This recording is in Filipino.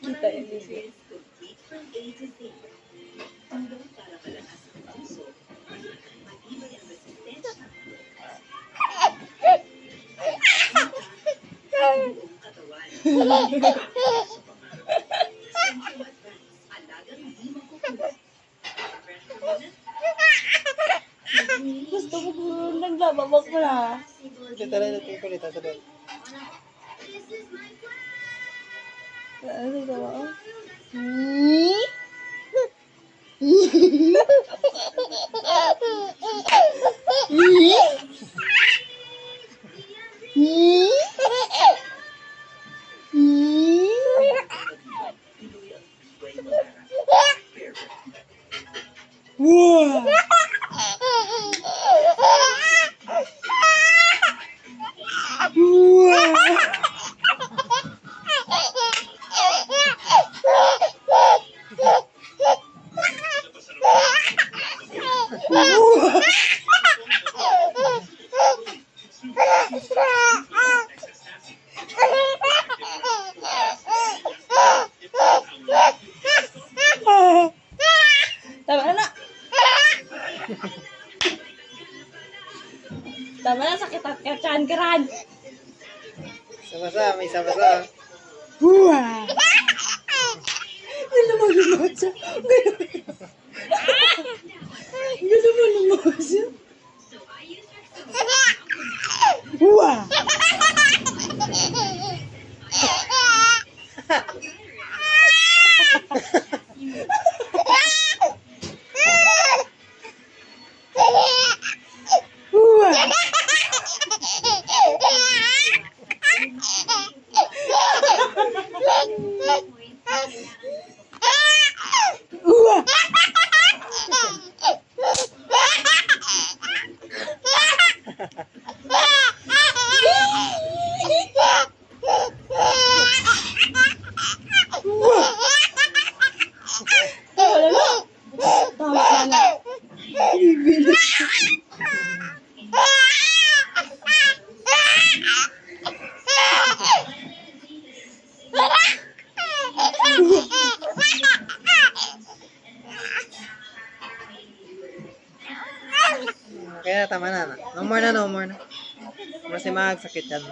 Kita yung video. Gusto ko nagbababak mo na. Kita rin natin kulit. Sabay. Ano ito ba? Wow! Tama na. Tama na, sakit at kachan karan. Sama-sama, may sama-sama. Wow! Gano'n mo lumot siya. Gano'n mo lumot siya. Wow! Tama na. Ibilis. Kaya tama na. No more na. Kasi magsakit yan.